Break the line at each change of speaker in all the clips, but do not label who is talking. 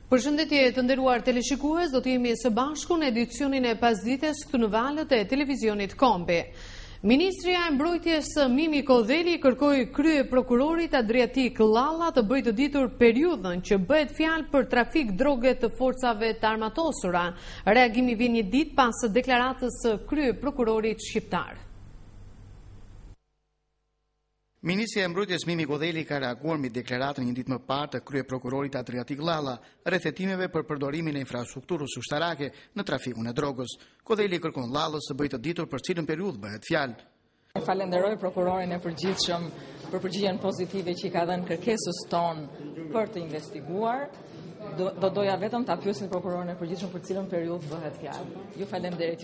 Përshëndetje të nderuar teleshikues, do të jemi së bashku në edicionin e pasdites këtu në valët e televizionit Kombi. Ministria e Mbrojtjes Mimi Kodheli kërkoi krye prokurorit Adriatik Llalla të bëjë të ditur periudhën që bëhet fjalë për trafik droge të forcave të armatosura. Reagimi vjen një ditë pas deklaratës së krye prokurorit shqiptar.
Ministria e Mbrojtjes Mimi Kodheli ka reaguar mbi deklaratën një ditë më parë të krye prokurorit Adriatik Llalla rreth hetimeve për përdorimin e infrastrukturës ushtarake në trafikun e drogës. Kodheli kërkon Llallës të bëjë të ditur për cilën periudhë bëhet fjalë.
Falenderoj prokurorin e përgjithshëm për përgjigjen pozitive që i ka dhënë kërkesës tonë për të investiguar. Doja vetëm ta pyesin prokurorin e përgjithshëm për cilën periudhë bëhet fjalë. Ju falenderoj.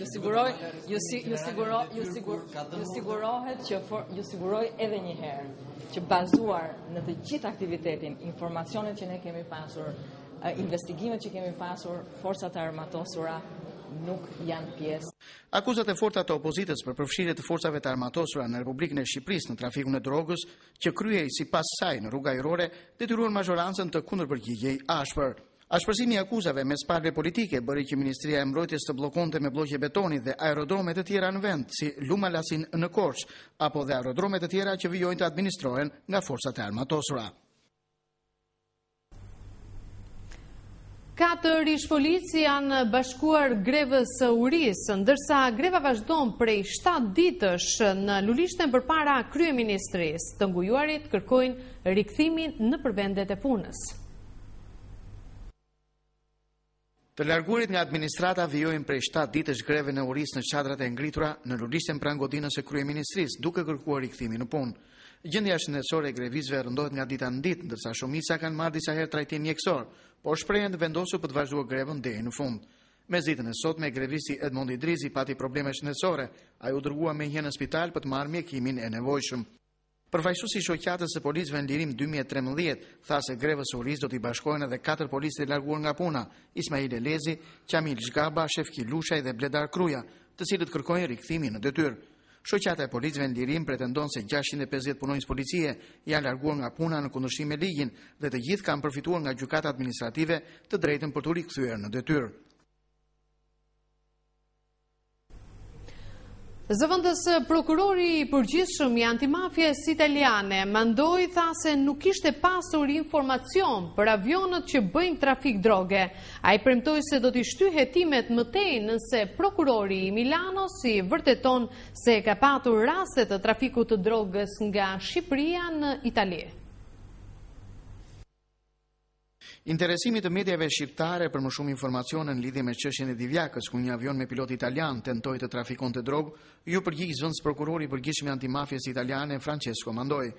Ju siguroj edhe një herë që bazuar në të gjithë aktivitetin, informacionet që ne kemi pasur, investigimet që kemi pasur, forcat e armatosura nuk janë pjesë.
Akuzat e forta të opozitës për përfshirje të forcave të armatosura në Republikën e Shqipërisë në trafikun e drogës, që kryej sipas saj në rruga ajrore, detyruan mazhorancën të kundërpërgjigjej ashpër. Ashpërsimi i akuzave mes palëve politike bëri që Ministria e Mbrojtjes të bllokonte me blloqe betoni dhe aerodrome të tjera në vend, si Lumalasin në Korçë, apo dhe aerodrome të tjera që vijojnë të administrohen nga forcat e armatosura.
4 ish polici janë bashkuar grevës së urisë, ndërsa greva vazhdon prej 7 ditësh në Lulishten përpara kryeministrisë. Të ngujuarit kërkojnë rikthimin në përvendet e punës.
Të larguarit nga administrata vijojnë prej 7 ditësh greve në urisë në çadrat e ngritura në Lulishten pranë godinës së kryeministrisë, duke kërkuar rikthimin në punë. Gjendja shëndetësore e grevistëve rëndohet nga dita në ditë, ndërsa shumica kanë marrë disa herë trajtim mjekësor, por shprehen të vendosur për të vazhduar grevën deri në fund. Me ditën e sotme, grevisti Edmond Idrizi pati probleme shëndetësore, ai u dërgua me një në spital për të marrë mjekimin e nevojshëm. Përfaqësuesi i shoqatës së policëve në lirim 2013 tha se grevës së urisë do t'i bashkohen edhe 4 policë të larguar nga puna: Ismail Elezi, Qamil Zhgaba, Shefki Lushaj dhe Bledar Kruja, të cilët kërkojnë rikthimin në detyrë. Shoqata e policëve në lirim pretendon se 650 punonjës policie janë larguar nga puna në kundërshtim me ligjin dhe të gjithë kanë përfituar nga gjykata administrative të drejtën për t'u rikthyer në detyrë.
Zëvendës prokurori i përgjithshëm i antimafjes italiane mandoi, tha se nuk kishte pasur informacion për avionët që bëjnë trafik droge. Ai premtoi se do t'i shtyjë hetimet më tej nëse prokurori i Milanos i vërteton se ka patur raste të trafikut të drogës nga Shqipëria në Itali.
Interesimi të mediave shqiptare për më shumë informacione në lidhje me çështjen e Divjakës, ku një avion me pilot italian tentoi të trafikonte drogë, ju përgjigj zëvendës prokurori i përgjithshëm i antimafjes italiane Francesco Mandoi.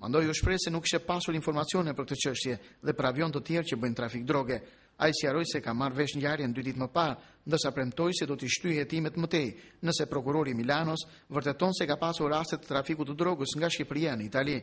Mandoi u shpreh se nuk kishte pasur informacione për këtë çështje dhe për avion të tjerë që bëjnë trafik droge. Ai sqaroi se ka marrë vesh ngjarjen 2 ditë më parë, ndërsa premtoi se do t'i shtyjë hetimet më tej nëse prokurori i Milanos vërteton se ka pasur raste të trafikut të drogës nga Shqipëria në Itali.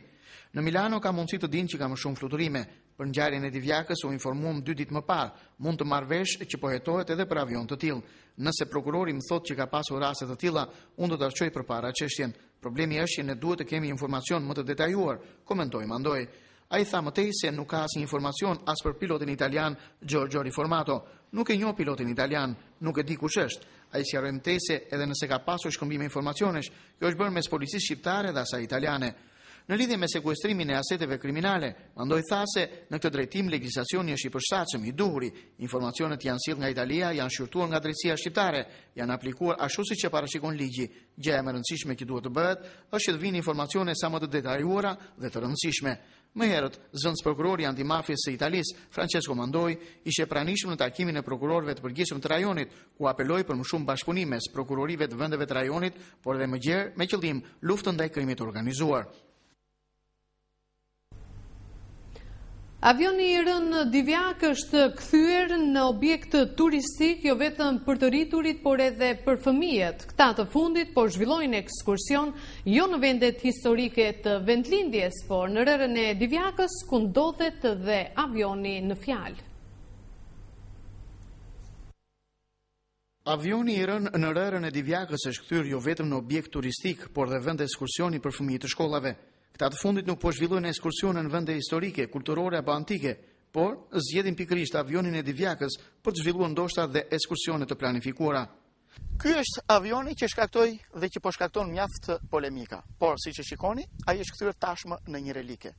Në Milano ka mundësi të dinë që ka më shumë fluturime. Për ngjarjen e Divjakës u informuam 2 ditë më parë. Mund të marrë vesh që po hetohet edhe për avion të tillë. Nëse prokurori më thotë që ka pasur raste të tilla, unë do ta çoj përpara çështjen. Problemi është që ne duhet të kemi informacion më të detajuar, komentoi Mandoi. Ai tha më tej se nuk ka asnjë informacion as për pilotin italian Giorgio Riformato. Nuk e njoh pilotin italian, nuk e di kush është. Ai sqaroi më tej se edhe nëse ka pasur shkëmbime informacionesh, kjo është bërë mes policisë shqiptare dhe asaj italiane. Në lidhje me sekuestrimin e aseteve kriminale, Mandoi tha se në këtë drejtim legjislacioni është i përshtatshëm, i duhuri. Informacionet janë sjellë nga Italia, janë shqyrtuar nga drejtësia shqiptare, janë aplikuar ashtu siç e parashikon ligji. Gjëja më e rëndësishme që duhet të bëhet është që të vinë informacione sa më të detajuara dhe të rëndësishme. Më herët, zëvendës prokurori antimafjes së Italisë, Francesco Mandoi, ishte pranishëm në takimin e prokurorëve të përgjithshëm të rajonit, ku apeloi për më shumë bashkëpunim mes prokurorive të vendeve të rajonit, por edhe më gjerë me qëllim luftën ndaj krimit të organizuar.
Avioni i rënë Divjak është kthyer në objekt turistik, jo vetëm për të rriturit, por edhe për fëmijët. Këta të fundit po zhvillojnë ekskursion jo në vendet historike të vendlindjes, por në rrërën e Divjakës, ku ndodhet dhe avioni në fjalë.
Avioni i rënë në rrërën e Divjakës është kthyer jo vetëm në objekt turistik, por dhe vend ekskursioni për fëmijët të shkollave. Këta të fundit nuk po zhvillojnë ekskursione në vende historike, kulturore apo antike, por zgjedhin pikërisht avionin e Divjakës për të zhvilluar ndoshta dhe ekskursione të planifikuara.
Ky është avioni që shkaktoi dhe që po shkakton mjaft polemika, por siç e shikoni, ai është kthyer tashmë në një relike.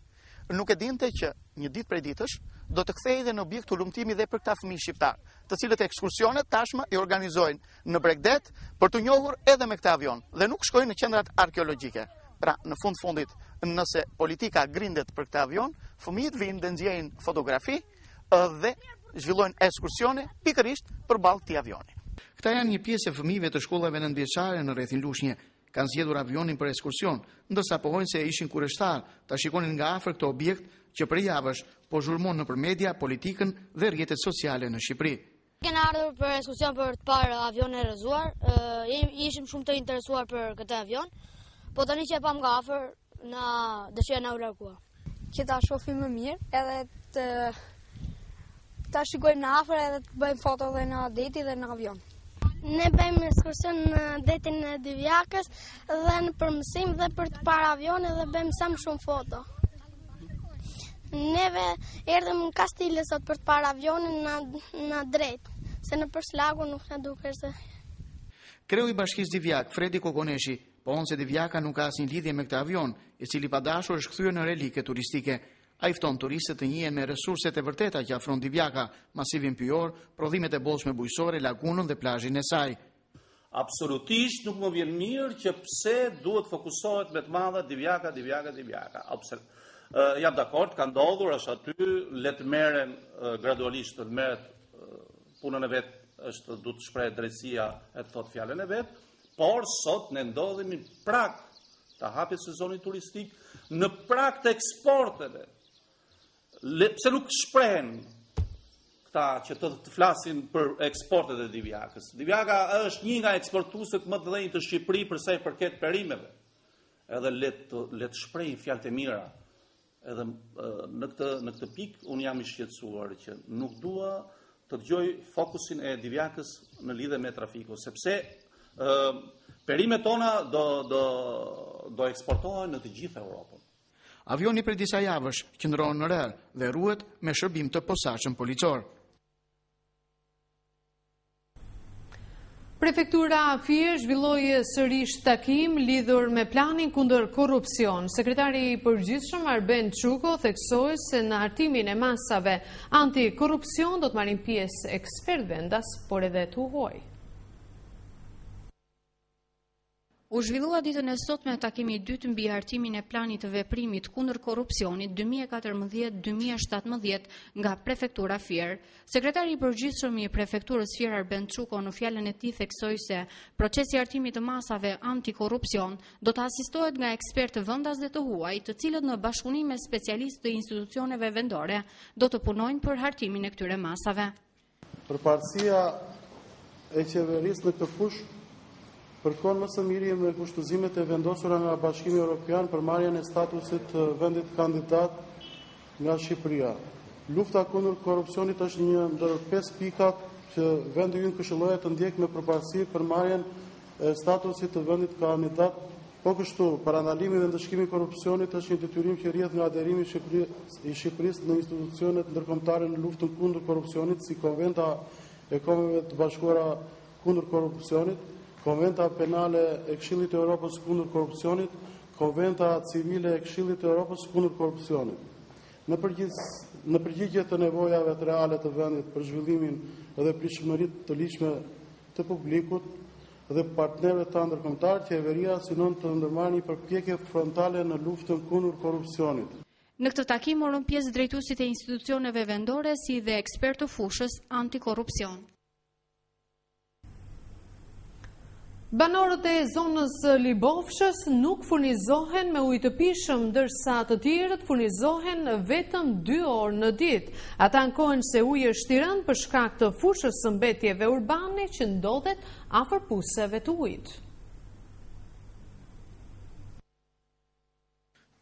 Nuk e dinte që një ditë prej ditësh do të kthehej dhe në objekt ulumtimi dhe për këta fëmijë shqiptar, të cilët ekskursionet tashmë i organizojnë në Bregdet për të njohur edhe me këtë avion dhe nuk shkojnë në qendrat arkeologjike. Pra, në fundit, nëse politika grindet për këtë avion, fëmijët vinë dhe nxjerrin fotografi dhe zhvillojnë ekskursione pikërisht përballë këtij avioni.
Këta janë një pjesë e fëmijëve të shkollave nëntëvjeçare në rrethin Lushnje. Kanë zgjedhur avionin për ekskursion, ndërsa pohojnë se ishin kurreshtar ta shikonin nga afër këtë objekt që për javësh po zhurmon nëpër media, politikën dhe rrjetet sociale në Shqipëri.
Kena ardhur për ekskursion për të parë avion e rrëzuar, ishim shumë të interesuar për këtë avion, po tani që e pam nga afër, na dëshira na u largua.
Që ta shohim më mirë, edhe ta shikojmë në afër edhe të bëjmë foto dhe në deti dhe në avion.
Ne bëjmë ekskursion në detin e Divjakës dhe në përmësim dhe për të parë avione dhe bëjmë sa më shumë foto. Neve erdhëm në Kastile sot për të parë avionin në drejt, se në përslagu nuk në duke se.
Kreu i Bashkisë Divjak, Fredi Kokoneshi, pohon se Divjaka nuk ka asnjë lidhje me këtë avion, i cili pa dashur është kthyer në relike turistike. Ai fton turistët të njihen me resurset e vërteta që afron Divjaka, masivin pyjor, prodhimet e bollshme bujqësore, lagunën dhe plazhin e saj.
Absolutisht nuk më vjen mirë që pse duhet fokusohet me të madhe Divjaka. Jam dakord, ka ndodhur, është aty, le të merren gradualisht, të merret punën e vet, është duhet të shpreh drejtësia e të thotë fjalën e vet, por sot ne ndodhemi prag të hapjes sezonit turistik, në prag të eksporteve. Pse nuk shprehen këta që të flasin për eksportet e Divjakës. Divjaka është një nga eksportuesit më të dhënjë të Shqipërisë për sa i përket perimeve. Edhe le të shprehin fjalët e mira. Edhe në këtë pikë unë jam i shqetësuar që nuk dua të dëgjoj fokusin e Divjakës në lidhje me trafiku, sepse perimet tona do eksportohen në të gjithë Europën.
Avioni për disa javësh qëndron në rër dhe ruhet me shërbim të posaçëm policor.
Prefektura Fier zhvilloi sërish takim lidhur me planin kundër korrupsion. Sekretari i përgjithshëm Arben Çuko theksoi se në hartimin e masave antikorrupsion do të marrin pjesë ekspert vendas, por edhe të huaj.
U zhvillua ditën e sotme takimi i dytë mbi hartimin e planit të veprimit kundër korrupsionit 2014-2017 nga Prefektura Fier. Sekretari i përgjithshëm i Prefekturës Fier Arben Çuko në fjalën e tij theksoi se procesi i hartimit të masave antikorrupsion do të asistohet nga ekspertë vendas dhe të huaj, të cilët në bashkëpunim me specialistë të institucioneve vendore do të punojnë për hartimin e këtyre masave.
Përparësia e qeverisë në këtë fushë përkon më së miri me kushtëzimet e vendosura nga Bashkimi Evropian për marrjen e statusit të vendit kandidat nga Shqipëria. Lufta kundër korrupsionit është një ndër 5 pikat që vendi ynë këshillohet të ndjekë me përparësi për marrjen e statusit të vendit kandidat. Po kështu, parandalimi dhe ndëshkimi i korrupsionit është një detyrim që rrjedh nga aderimi i Shqipërisë në institucionet ndërkombëtare në luftën kundër korrupsionit, si Konventa e Kombeve të Bashkuara kundër korrupsionit, Konventa penale e Këshillit të Evropës kundër korrupsionit, Konventa civile e Këshillit të Evropës kundër korrupsionit. Në përgjigje të nevojave të reale të vendit për zhvillimin dhe pritshmërinë të ligjshme të publikut dhe partnerëve të ndërkombëtar, qeveria synon të ndërmarrë një përpjekje frontale në luftën kundër korrupsionit.
Në këtë takim morën pjesë drejtuesit e institucioneve vendore si dhe ekspertë të fushës antikorrupsion.
Banorët e zonës Libofshës nuk furnizohen me ujë të pishëm, ndërsa të tjerët furnizohen vetëm 2 orë në ditë. Ata ankohen se uji është i rënd për shkak të fushës së mbetjeve urbane që ndodhet afër puseve të ujit.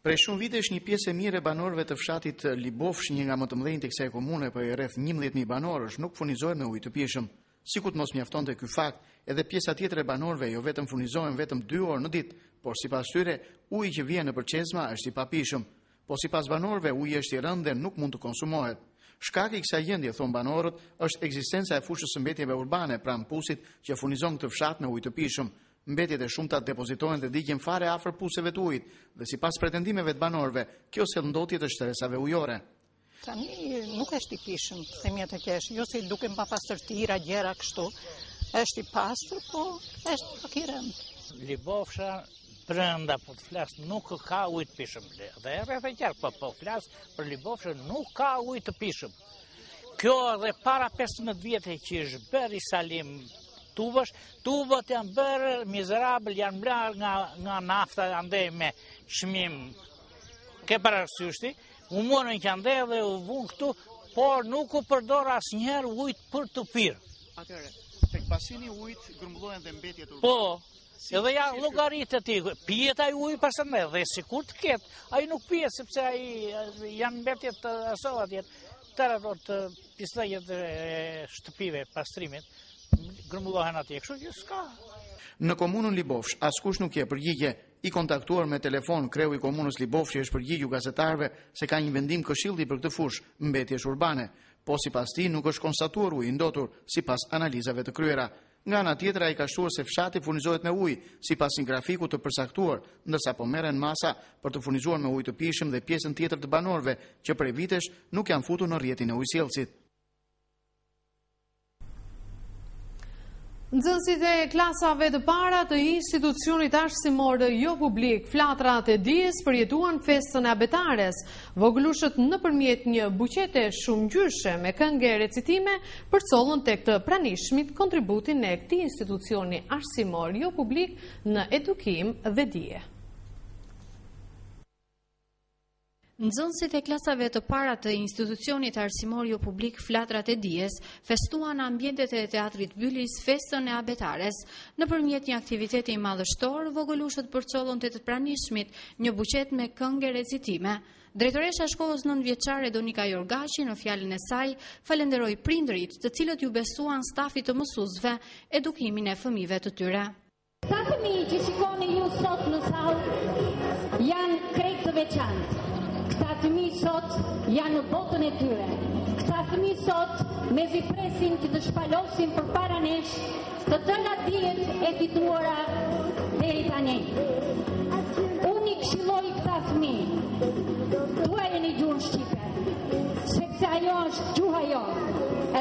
Prej shumë vitesh një pjesë e mirë e banorëve të fshatit Libofsh, një nga më të mëdhenjtë të kësaj komune, për rreth 11.000 banorësh, nuk furnizohen me ujë të pishëm. Sikur të mos mjaftonte ky fakt, edhe pjesa tjetër e banorëve jo vetëm furnizohen vetëm 2 orë në ditë, por sipas tyre uji që vjen në përqezma është i papishëm. Po sipas banorëve uji është i rëndë dhe nuk mund të konsumohet. Shkaki i kësaj gjendje, thon banorët, është ekzistenca e fushës së mbetjeve urbane pranë Pusit që furnizon këtë fshat me ujë të pishëm. Mbetjet e shumta depozitohen dhe digjen fare afër puseve të ujit dhe sipas pretendimeve të banorëve, kjo sjell ndotje të shtresave ujore.
Tani nuk është i pishëm, themi atë që është, jo se duken pa pastërtira, gjëra kështu. Është i pastër, po është pak i rënd.
Libofsha brenda po të flas nuk ka ujë të pishëm. Dhe rreth e qartë po flas për Libofsha nuk ka ujë të pishëm. Kjo edhe para 15 vjetë që është bërë i Salim tubët janë bërë mizerabël, janë bërë nga nafta andej me çmim. Ke parasysh u morën që andej dhe u vun këtu, por nuk u përdor asnjëherë ujë për të pirë.
Atëre, tek basini ujit grumbullohen dhe mbetjet urbane.
Po, edhe ja llogaritë ti, pijet ai ujë pastaj dhe sikur të ketë, ai nuk pijet sepse ai janë mbetjet të asoj atje, të pislejët e shtëpive, pastrimit, grumbullohen atje, kështu që s'ka.
Në komunën Libofsh, askush nuk je përgjigje. I kontaktuar me telefon, kreu i komunës Libofsh është përgjigju gazetarëve se ka një vendim këshilli për këtë fushë, mbetjesh urbane. Po sipas tij nuk është konstatuar ujë ndotur sipas analizave të kryera. Nga ana tjetër ai ka shtuar se fshati furnizohet me ujë sipas një grafiku të përcaktuar, ndërsa po merren masa për të furnizuar me ujë të pishëm dhe pjesën tjetër të banorëve që prej vitesh nuk janë futur në rrjetin e ujësjellësit.
Nxënësit e klasave të para të institucionit arsimor jo publik Flatrat e Dijes përjetuan festën e abetares. Vogëlushët nëpërmjet një buqete shumë ngjyrshme me këngë e recitime përcollën tek të pranishmit kontributin e këtij institucioni arsimor jo publik në edukim dhe dije.
Nxënësit e klasave të para të institucionit arsimor jo publik Flatrat e Dijes festuan në ambientet e teatrit Bylis festën e abetares. Nëpërmjet një aktiviteti madhështor, vogëlushët përcollën te të pranishmit një buqet me këngë recitime. Drejtoresha e shkollës 9-vjeçare Donika Jorgaçi në fjalën e saj falenderoi prindërit, të cilët ju besuan stafit të mësuesve edukimin e fëmijëve të tyre.
Sa fëmijë që shikoni ju sot në sallë janë krejt të veçantë. Këta fëmijë sot janë në botën e tyre. Këta fëmijë sot mezi presin që të shpalosin përpara nesh të tëra dijet e fituara deri tani. Unë i këshilloj këta fëmijë, tuajeni gjuhën shqipe, sepse ajo është gjuha jonë,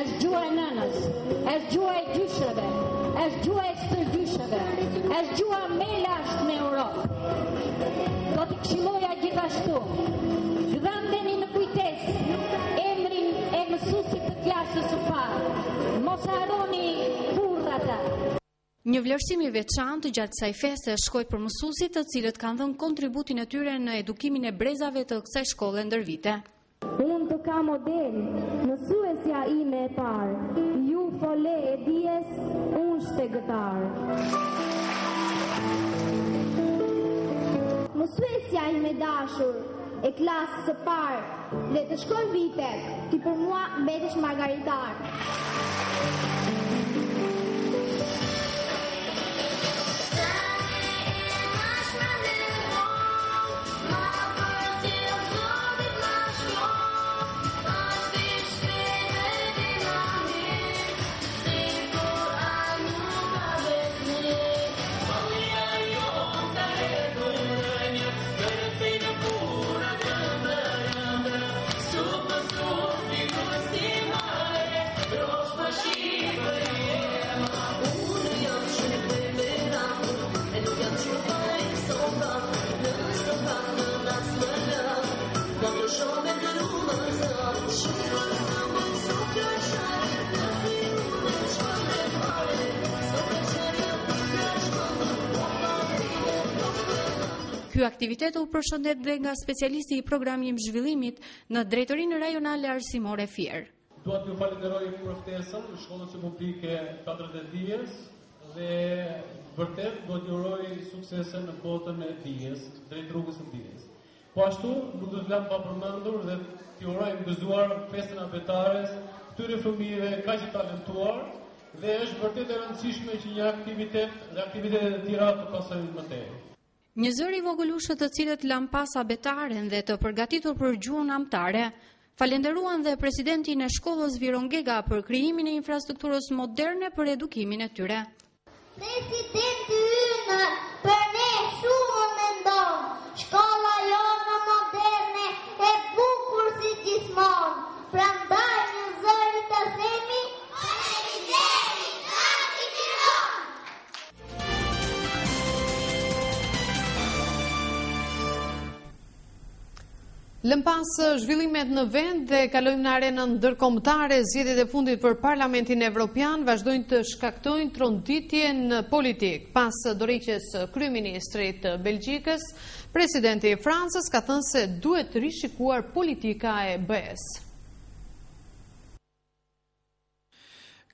është gjuha e nënës, është gjuha e gjyshrave, është gjuha e stërgjyshrave, është gjuha me lashtë në Europë. Do t'i këshilloja gjithashtu. Gdhandeni në kujtes emrin e mësuesit të klasës së parë. Mos harroni furrata.
Një vlerësim i veçantë gjatë kësaj feste shkoi për mësuesit të cilët kanë dhënë kontributin e tyre në edukimin e brezave të kësaj shkolle ndër vite.
Unë të ka model, mësuesja ime e parë, ju fole e dijes, unë shpegëtar. Mësuesja ime dashur, e klasës së parë, le të shkoj vite, ti për mua mbetesh margaritar.
Ky aktivitet u përshëndet dhe nga specialisti i programit zhvillimit në Drejtorinë Rajonale Arsimore Fier.
Dua t'ju falenderoj për ftesën në shkollën publike Flatrat e Dijes dhe vërtet do t'ju uroj suksese në botën e dijes, drejt rrugës së dijes. Po ashtu nuk do të lëm pa përmendur dhe t'ju uroj gëzuar festën abetares këtyre fëmijëve kaq të talentuar dhe është vërtet e rëndësishme që një aktivitet dhe aktivitetet e tjera të pasojnë më tej.
Një zëri vogëlushët të cilët lanë pas abetaren dhe të përgatitur për gjuhën amtare, Falenderuan dhe presidentin e shkollës Virongega për krijimin e infrastrukturës moderne për edukimin e tyre.
Presidenti ynë për ne shumë më ndonë, shkolla jonë moderne e bukur si gjithmonë, prandaj një zëri të themi,
Lëm pas zhvillimet në vend dhe kalojmë në arenën ndërkombëtare, zgjedhjet e fundit për Parlamentin Evropian vazhdojnë të shkaktojnë tronditjen politik. Pas dorëheqjes kryeministrit të Belgjikës, presidenti i Francës ka thënë se duhet rishikuar politika e BE-s.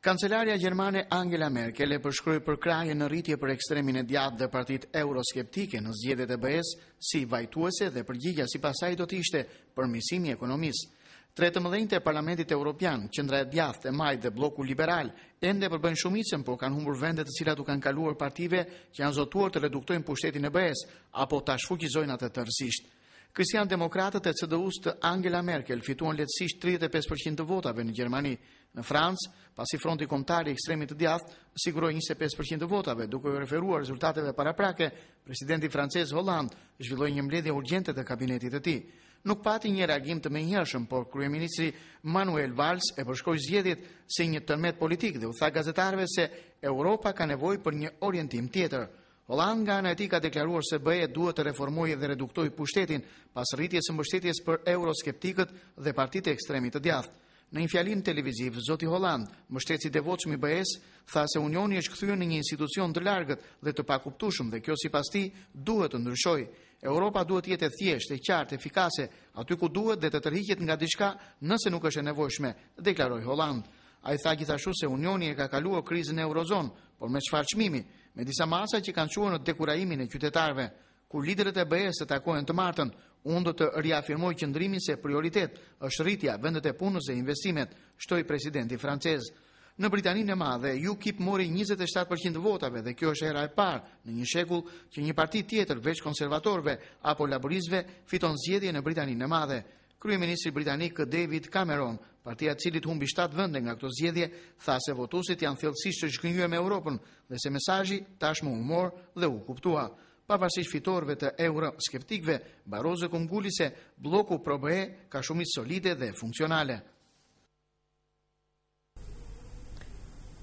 Kancelaria gjermane Angela Merkel e përshkroi përkrahje në rritje për ekstremin e djathtë dhe partitë euroskeptike në zgjedhjet e BE-s si vajtuese dhe përgjigjja sipas saj do të ishte përmirësimi i ekonomisë. Tre të mëdhenjtë e Parlamentit Evropian, Qendra e Djathtë e Majt dhe Bloku Liberal, ende përbëjnë shumicën, por kanë humbur vende të cilat u kanë kaluar partive që janë zotuar të reduktojnë pushtetin e BE-s apo ta shfukizojnë atë tërësisht. Kristian-demokratët e CDU-s të Angela Merkel fituan lehtësisht 35% të votave në Gjermani. Në Francë, pasi fronti kombëtar i ekstremit të djathtë siguroi 25% të votave, duke u referuar rezultateve paraprake, presidenti francez Hollande zhvilloi një mbledhje urgjente të kabinetit të tij. Nuk pati një reagim të menjëhershëm, por kryeministri Manuel Valls e përshkroi zgjedhjet si një tërmet politik dhe u tha gazetarëve se Europa ka nevojë për një orientim tjetër. Hollande nga ana e tij ka deklaruar se BE duhet të reformojë dhe reduktojë pushtetin pas rritjes së mbështetjes për euroskeptikët dhe partitë e ekstremit të djathtë. Në një fjalim televiziv, zoti Hollande, mbështetësi i devotshëm i BE-s, tha se Unioni është kthyer në një institucion të largët dhe të pakuptueshëm dhe kjo sipas tij duhet të ndryshojë. Europa duhet të jetë e thjeshtë, e qartë, efikase, aty ku duhet dhe të tërhiqet nga diçka nëse nuk është e nevojshme, deklaroi Hollande. Ai tha gjithashtu se Unioni e ka kaluar krizën e Eurozonë, por me çfarë çmimi? Me disa masa që kanë quar në dekurajimin e qytetarëve. Kur liderët e BE-s të takohen të martën, unë do të riafirmoj qëndrimin se prioritet është rritja, vendet e punës dhe investimet, shtoi presidenti francez. Në Britaninë e Madhe, UKIP mori 27% votave dhe kjo është hera e parë në një shekull që një parti tjetër veç konservatorëve apo laboristëve fiton zgjedhje në Britaninë e Madhe. Kryeministri britanik David Cameron, partia e cilit humbi 7 vende nga këto zgjedhje, tha se votuesit janë thellësisht të zhgënjur me Europën dhe se mesazhi tashmë u mor dhe u kuptua. Pavarësisht fitorëve të euroskeptikëve, Barroso kumguli se bloku pro-BE ka shumicë solide dhe funksionale.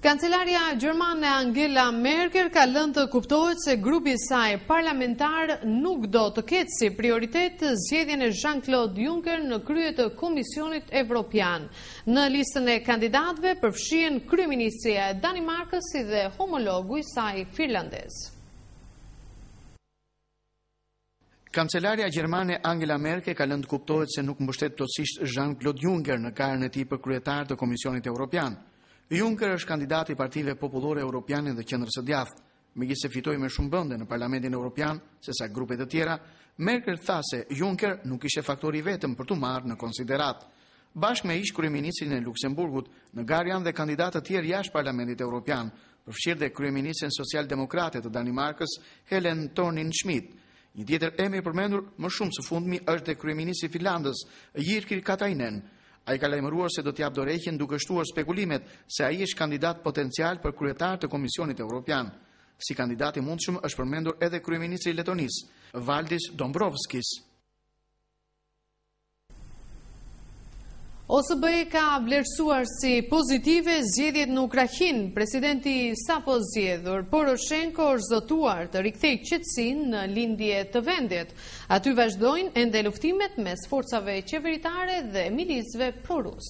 Kancelaria gjermane Angela Merkel ka lënë të kuptohet se grupi i saj parlamentar nuk do të ketë si prioritet zgjedhjen e Jean-Claude Juncker në krye të Komisionit Evropian. Në listën e kandidatëve përfshihen kryeministria e Danimarkës si dhe homologu i saj finlandez.
Kancelaria gjermane Angela Merkel ka lënë të kuptohet se nuk mbështet plotësisht Jean-Claude Juncker në karën e tij për kryetar të Komisionit Evropian. Juncker është kandidat i Partive Popullore Europiane dhe Qendrës së Djathtë. Megjithëse fitoi me shumë vende në Parlamentin Evropian, sesa grupet e tjera, Merkel tha se Juncker nuk ishte faktori i vetëm për t'u marrë në konsiderat. Bashkë me ish kryeministrin e Luksemburgut, në garë janë dhe kandidatë të tjerë jashtë Parlamentit Evropian, përfshirë dhe kryeministren socialdemokrate të Danimarkës, Helen Thorning-Schmidt. Një tjetër emër i përmendur më shumë së fundmi është dhe kryeministri i Finlandës, Jyrki Katainen. Ai ka lajmëruar se do të jap dorëheqjen duke shtuar spekulimet se ai është kandidat potencial për kryetar të Komisionit Evropian. Si kandidat i mundshëm është përmendur edhe kryeministri i Letonisë, Valdis Dombrovskis.
OSBE ka vlerësuar si pozitive zgjedhjet në Ukrainë. Presidenti sapo zgjedhur Poroshenko është zotuar të rikthejë qetësinë në lindje të vendit. Aty vazhdojnë ende luftimet mes forcave qeveritare dhe milicëve prorus.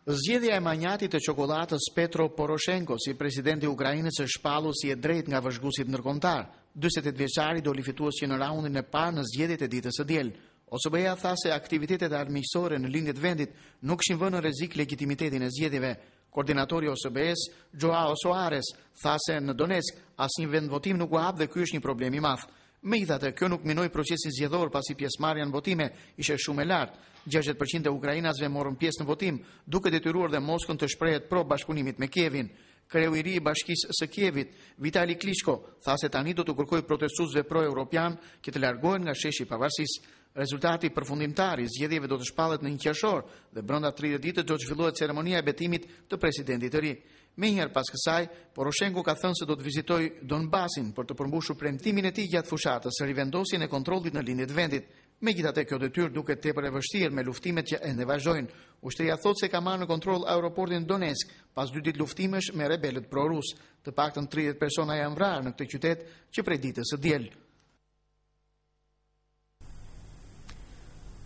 Zgjedhja e manjatit të çokoladës Petro Poroshenko si presidenti i Ukrainës është shpallur si e drejtë nga vëzhguesit ndërkombëtar. 48 vjeçari doli fitues që në raundin e parë në zgjedhjet e ditës së diel. OSBE-ja tha se aktivitetet armiqësore në lindjet vendit nuk kishin vënë në rrezik legitimitetin e zgjedhjeve. Koordinatori i OSBE-s, Joao Soares, tha se në Donetsk asnjë vend votim nuk u hap dhe ky është një problem i madh. Megjithatë, kjo nuk minoi procesin zgjedhor pasi pjesëmarrja në votime ishte shumë e lartë. 60% e ukrainasve morën pjesë në votim, duke detyruar dhe Moskën të shprehet pro bashkëpunimit me Kievin. Kreu i ri i Bashkisë së Kievit, Vitali Klitschko, tha se tani do të kërkojë protestuesve pro-europian që të largohen nga sheshi i pavarësisë. Rezultati përfundimtar i zgjedhjeve do të shpallet në 1 qershor dhe brenda 30 ditë do të zhvillohet ceremonia e betimit të presidentit të ri. Menjëherë pas kësaj, Poroshenko ka thënë se do të vizitojë Donbasin për të përmbushur premtimin e tij gjatë fushatës së rivendosjen e kontrollit në lindjet vendit. Megjithatë, kjo detyrë duket tepër e vështirë me luftimet që ende vazhdojnë. Ushtria thotë se ka marrë në kontroll aeroportin Donetsk pas 2 ditë luftimesh me rebelët pro-rus. Të paktën 30 persona janë vrarë në këtë qytet që prej ditës së diel.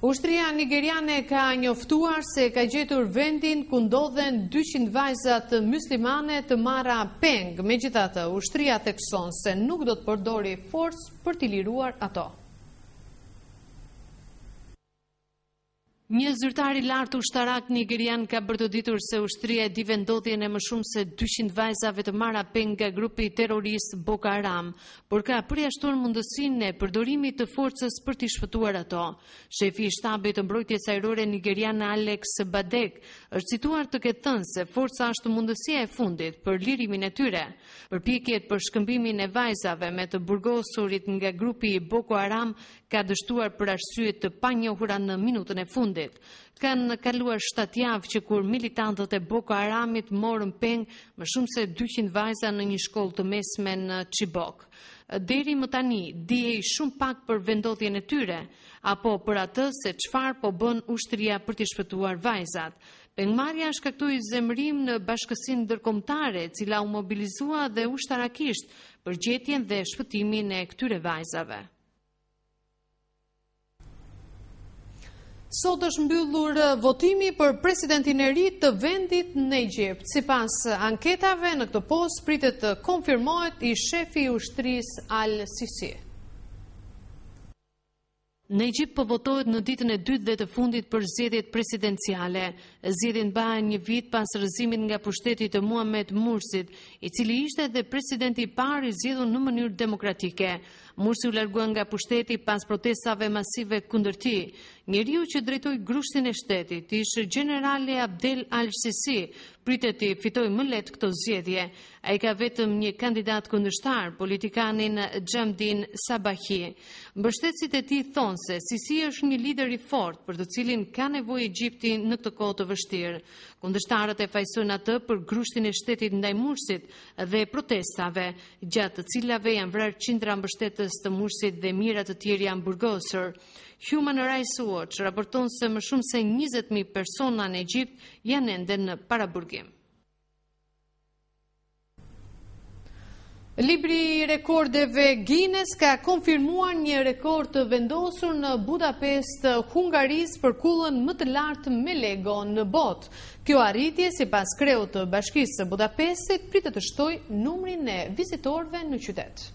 Ushtria nigeriane ka njoftuar se ka gjetur vendin ku ndodhen 200 vajzat muslimane të marra peng. Megjithatë, ushtria thekson se nuk do të përdori forcë për t'i liruar ato. Një zyrtar i lartë ushtarak nigerian ka bërtoditur se ushtria e di vendodhjen e më shumë se 200 vajzave të marra peng nga grupi terrorist Boko Haram, por ka përjashtuar mundësinë e përdorimit të forcës për t'i shpëtuar ato. Shefi i shtabit të mbrojtjes ajrore nigerian Alex Badek është cituar të ketë thënë se forca është mundësia e fundit për lirimin e tyre. Përpjekjet për shkëmbimin e vajzave me të burgosurit nga grupi Boko Haram ka dështuar për arsye të panjohura në minutën e fundit. Kanë kaluar 7 javë që kur militantët e Boko Haramit morën peng më shumë se 200 vajza në një shkollë të mesme në Chibok. Deri më tani, dihej shumë pak për vendodhjen e tyre, apo për atë se çfarë po bën ushtria për t'i shpëtuar vajzat. Pengmarrja shkaktoi zemërim në bashkësinë ndërkombëtare, e cila u mobilizua dhe ushtarakisht për gjetjen dhe shpëtimin e këtyre vajzave. Sot është mbyllur votimi për presidentin e ri të vendit në Egjipt. Sipas anketave, në këtë postë pritet të konfirmohet i shefi i ushtrisë Al-Sisi. Në Egjipt po votohet në ditën e dytë dhe të fundit për zgjedhjet presidenciale. Zgjedhjet bëhen një vit pas rrëzimit nga pushteti të Muhamet Mursit, i cili ishte edhe presidenti i parë i zgjedhur në mënyrë demokratike. Mursi u largua nga pushteti pas protestave masive kundër tij. Njeriu që drejtoi grushtin e shtetit, ishte generali Abdel Al-Sisi, pritet të fitojë më lehtë këto zgjedhje. Ai ka vetëm një kandidat kundërshtar, politikanin Xhamdin Sabahi. Mbështetësit e tij thonë se Sisi është një lider i fortë për të cilin ka nevojë Egjipti në këtë kohë të vështirë. Kundërshtarët e fajsojnë atë për grushtin e shtetit ndaj Mursit dhe protestave, gjatë të cilave janë vrarë qindra mbështetës të Mursit dhe mijëra të tjerë janë burgosur. Human Rights Watch raporton se më shumë se 20.000 persona në Egjipt janë ende në paraburgim. Libri i rekordeve Guinness ka konfirmuar një rekord të vendosur në Budapest, Hungarisë për kullën më të lartë me Lego në botë. Kjo arritje, sipas kreut të Bashkisë së Budapestit, pritet të shtojë numrin e vizitorëve në qytet.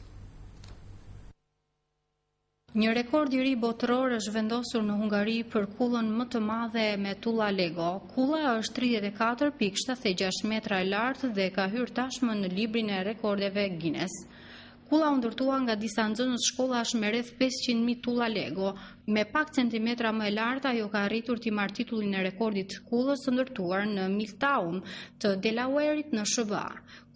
Një rekord i ri botëror është vendosur në Hungari për kullën më të madhe me tulla Lego. Kulla është 34.76 metra e lartë dhe ka hyrë tashmë në librin e rekordeve Guinness. Kulla u ndërtua nga disa nxënës shkollash me rreth 500.000 tulla Lego. Me pak centimetra më e lartë, ajo ka arritur t'i marrë titullin e rekordit të kullës së ndërtuar në Milltown të Delawareit në SBA.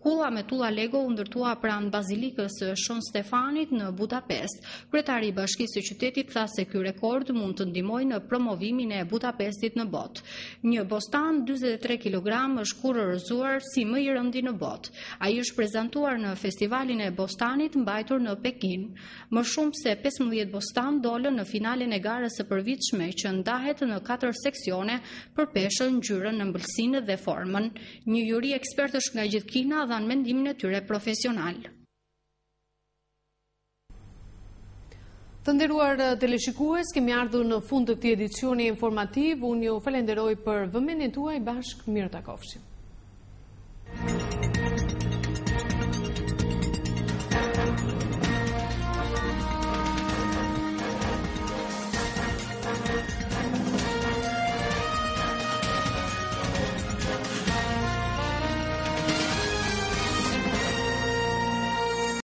Kulla me tulla Lego u ndërtua pranë bazilikës së Shën Stefanit në Budapest. Kryetari i Bashkisë së qytetit tha se ky rekord mund të ndihmojë në promovimin e Budapestit në botë. Një bostan 43 kg është kurorëzuar si më i rëndi në botë. Ai është prezantuar në festivalin e bostanit mbajtur në Pekin. Më shumë se 15 bostan dolën në finalen e garës së përvitshme që ndahet në 4 seksione për peshën, ngjyrën, ëmbëlsinë dhe formën. Një juri ekspertësh nga gjithë Kina në mendimin e tyre profesional.
Të nderuar teleshikues, kemi ardhur në fund të këtij edicioni informativ. Unë ju falenderoj për vëmendjen tuaj. Bashkë mirë takofshim.